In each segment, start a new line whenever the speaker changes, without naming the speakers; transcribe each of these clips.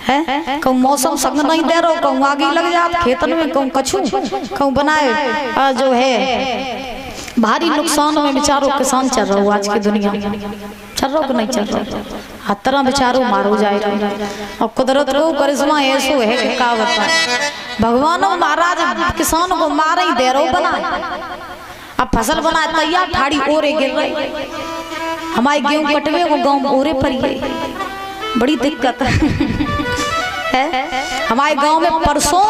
है कहूँ मौसम संग नहीं दे रहो, कहूँ आगे लग जा खेतन में, कहूँ कछू, कहूँ बनाए जो है भारी नुकसान में बेचारो किसान चल रहा हो। आज की दुनिया चल रहा हो कि नहीं चल रहा, हर तरह बेचारो मारो जाए रहा। और कुदरत को करिश्मा ऐसो है कि क्या बताए, भगवान महाराज किसान को मार ही दे रहो बनाए। अब फसल बनाए तैयार, ठाड़ी ओरे गिर रही, हमारे गेहूं कटवे वो गाँव ओरे पर ही, बड़ी दिक्कत है। हमारे गांव में परसों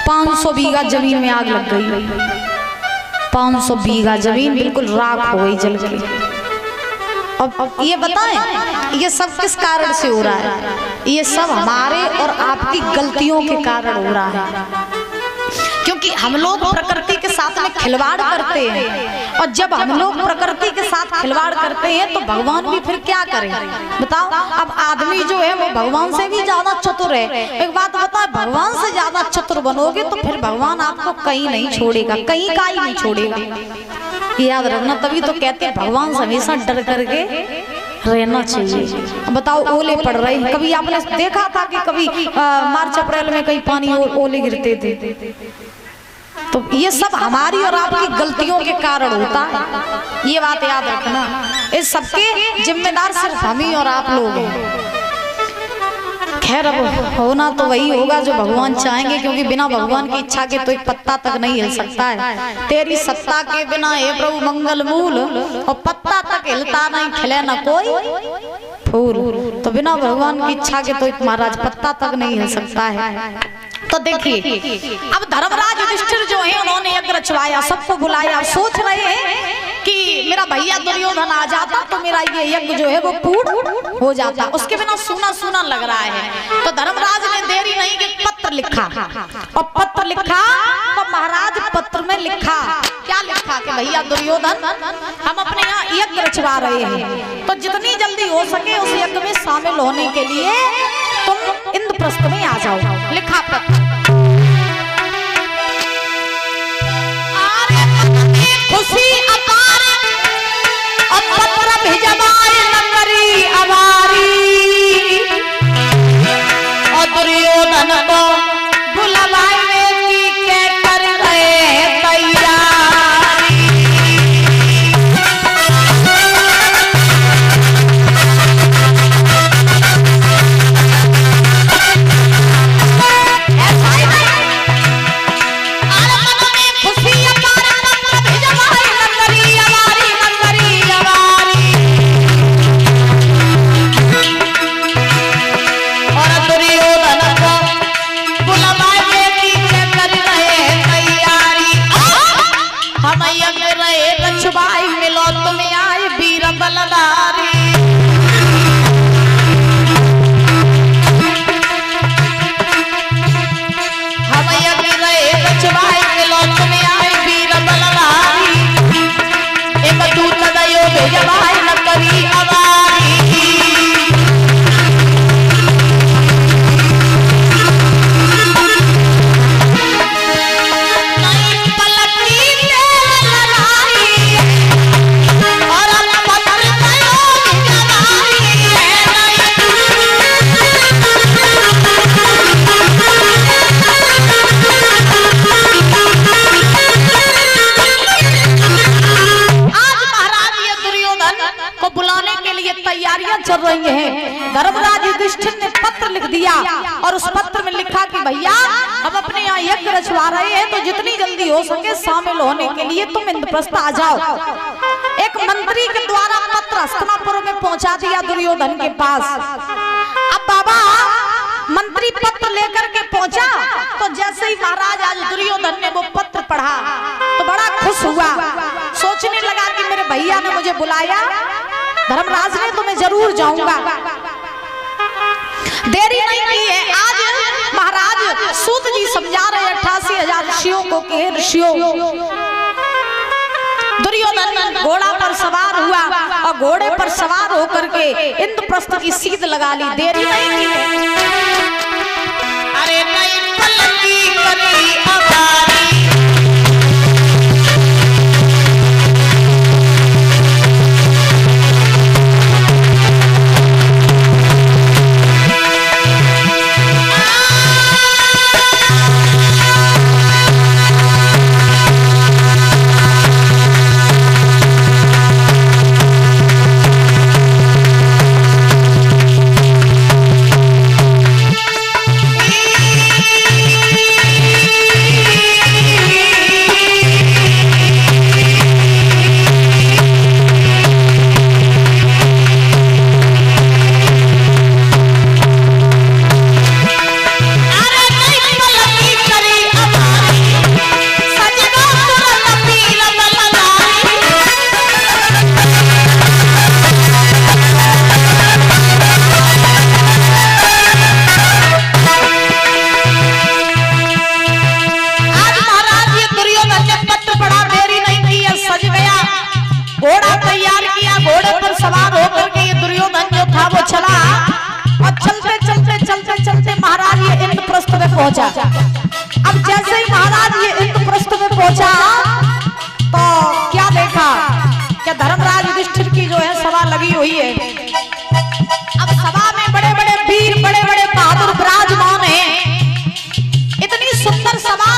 500 बीघा जमीन में आग लग गई। 500 बीघा जमीन बिल्कुल राख हो गई जल के। अब ये बताएं ये सब किस कारण से हो रहा है? ये सब हमारे और आपकी गलतियों के कारण हो रहा है, क्योंकि हम लोग प्रकृति के साथ में खिलवाड़ करते हैं। और जब हम लोग प्रकृति के साथ खिलवाड़ करते हैं तो भगवान भी फिर क्या करें बताओ। अब आदमी जो है वो भगवान से भी ज्यादा चतुर है। एक बात बताओ, भगवान से ज्यादा चतुर बनोगे तो फिर भगवान आपको कहीं नहीं छोड़ेगा, कहीं का ही नहीं छोड़ेगा, याद रखना। तभी तो कहते हैं भगवान से हमेशा डर करके रहना चाहिए। बताओ ओले पड़ रहे हैं, कभी आपने देखा था कि कभी मार्च अप्रैल में कहीं पानी ओले गिरते थे? तो ये सब हमारी और आपकी गलतियों के कारण होता है, ये बात याद रखना। इस सबके जिम्मेदार सिर्फ हम ही और आप लोग हैं। खैर अब होना तो वही होगा जो भगवान चाहेंगे, क्योंकि बिना भगवान की इच्छा के तो एक पत्ता तक नहीं हिल सकता है। तेरी सत्ता के बिना हे प्रभु मंगल मूल, और पत्ता तक हिलता नहीं, खिले न कोई फूल। तो बिना भगवान की इच्छा के तो महाराज पत्ता तक नहीं हिल सकता है। तो देखिए अब धर्मराज युधिष्ठिर जो है उन्होंने यज्ञ रचवाया, सबको बुलाया। सोच रहे हैं कि मेरा भैया दुर्योधन आ जाता तो मेरा ये यज्ञ जो है वो पूर्ण हो जाता, उसके बिना सूना सूना लग रहा है। तो धर्मराज ने देरी नहीं कि पत्र लिखा, और पत्र लिखा तो महाराज पत्र में लिखा, क्या लिखा कि भैया दुर्योधन हम अपने यहाँ यज्ञ रचवा रहे हैं, तो जितनी जल्दी हो सके उस यज्ञ में शामिल होने के लिए तुम इंद्रप्रस्थ में आ जाओ। लिखा पत्र, खुशी अपार अब पत्र भिजवाए नगरी अवारी, और दुर्योधन को बुलवाए की के कर रहे तैयारी। मिलो तुम्हें आए वीर बलदारी, हम यज्ञ रहे रचवाए मिलो तुम्हें आए वीर बलदारी, एक दूत दयो भेजवाए न करी अवारी। तैयारियां चल रही हैं। धर्मराज युधिष्ठिर ने पत्र लिख दिया और उस पत्र में लिखा कि भैया हम अपने यहाँ यज्ञ रचवा रहे हैं, तो जितनी जल्दी हो सके शामिल होने के लिए तुम इंद्रप्रस्थ आ जाओ। एक मंत्री के द्वारा पत्र हस्तिनापुर में पहुंचा दिया दुर्योधन के पास। अब बाबा मंत्री पत्र लेकर के पहुंचा तो जैसे ही महाराज आज दुर्योधन ने वो पत्र पढ़ा तो बड़ा खुश हुआ, सोचने लगा कि मेरे भैया ने मुझे बुलाया, धर्मराज ने तो मैं जरूर जाऊंगा। देरी नहीं की है, आज महाराज सूत जी समझा रहे 88,000 ऋषियों को कि ऋषियों, दुर्योधन घोड़ा पर सवार हुआ और घोड़े पर सवार होकर के इंद्रप्रस्थ की सीध लगा ली। देरी नहीं की है, अरे नहीं पलटी करी अवारी। चलते चलते महाराज ये इंद्रप्रस्थ में पहुंचा। अब जैसे ही महाराज ये इंद्रप्रस्थ में पहुंचा तो क्या देखा कि धर्मराज युधिष्ठिर की जो है सभा लगी हुई है। अब सभा में बड़े बड़े वीर बड़े बड़े बहादुर विराजमान हैं। इतनी सुंदर सभा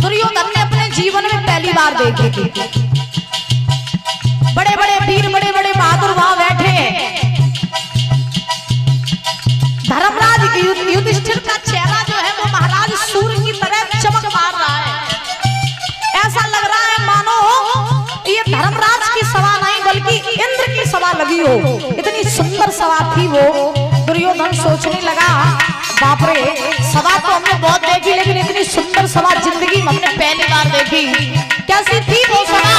दुर्योधन ने अपने जीवन में पहली बार देखी थी। बड़े बड़े वीर बड़े बड़े बहादुर वहां बैठे हैं। धर्मराज युधिष्ठिर का चेहरा जो है वो महाराज सूर्य की तरह चमक मार रहा है। ऐसा लग रहा है मानो ये धर्मराज की सभा नहीं बल्कि इंद्र की सभा लगी हो। इतनी सुंदर सभा थी वो। दुर्योधन सोचने लगा बाप रे, सभा तो हमने बहुत देखी लेकिन इतनी सुंदर सभा जिंदगी में हमने पहली बार देखी। कैसी थी वो सभा?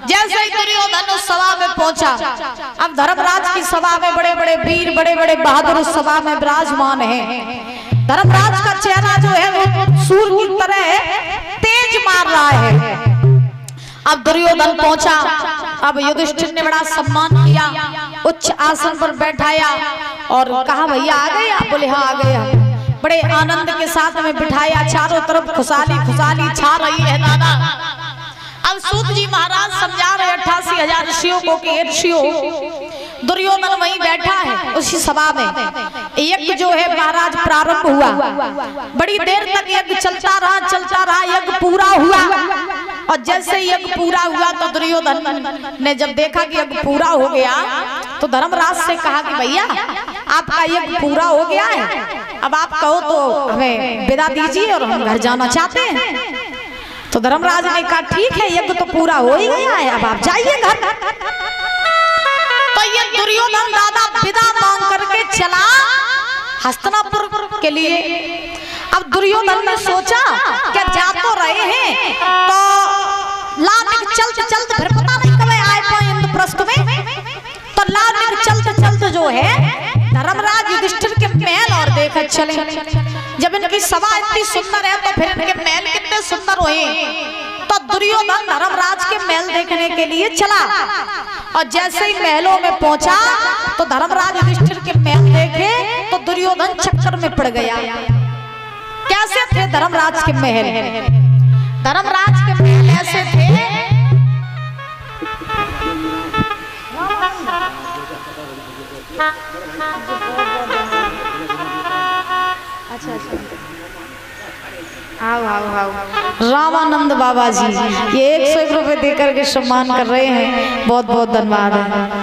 जैसे ही दुर्योधन उस सभा में पहुंचा, अब धर्मराज की सभा में बड़े बड़े वीर बड़े बड़े बहादुर उस सभा में विराजमान हैं। धर्मराज का चेहरा जो है वो सूर्य की तरह तेज मार रहा है। अब दुर्योधन पहुंचा। अब युधिष्ठिर ने बड़ा सम्मान किया, उच्च आसन पर बैठाया और कहा भैया आ गए आप? बोले हाँ आ गए। बड़े आनंद के साथ में बिठाया। चारों तरफ खुशहाली खुशहाली छा रही है दादा। अब सूत जी महाराज समझा रहे 88,000 ऋषियों को कि ऋषियों, दुर्योधन वहीं बैठा है उसी सभा में। यज्ञ जो है महाराज प्रारंभ हुआ। बड़ी देर तक यज्ञ चलता रहा, यज्ञ पूरा हुआ। और जैसे यज्ञ पूरा हुआ तो दुर्योधन ने जब देखा कि यज्ञ पूरा हो गया तो धर्मराज से कहा कि भैया आपका यज्ञ पूरा हो गया है, अब आप कहो तो हमें विदा दीजिए और हम घर जाना चाहते हैं। तो धर्मराज ने कहा ठीक है, यज्ञ तो पूरा हो ही गया है, अब आप जाइए घर। तो ये दुर्योधन दादा विदा मांग करके चला हस्तिनापुर के लिए। अब दुर्योधन ने सोचा क्या जा तो रहे हैं तो लामिक चलते चलते, फिर पता नहीं कब आए पाए इंद्रप्रस्थ में, तो लामिक चलते चलते जो है धर्मराज युधिष्ठिर के महल और देखकर चले। जब इनकी सभा इतनी सुंदर है तो फिर इनके महल कितने सुंदर हुए। तो दुर्योधन धर्मराज के महल देखने के लिए चला और जैसे ही महलों में पहुंचा तो धर्मराज युधिष्ठिर के महल देखे तो दुर्योधन चक्कर में पड़ गया। कैसे थे धर्मराज के महल? धर्मराज के महल ऐसे थे, अच्छा आओ रामानंद बाबा जी ये 101 रुपए देकर के सम्मान कर रहे हैं। बहुत बहुत धन्यवाद है।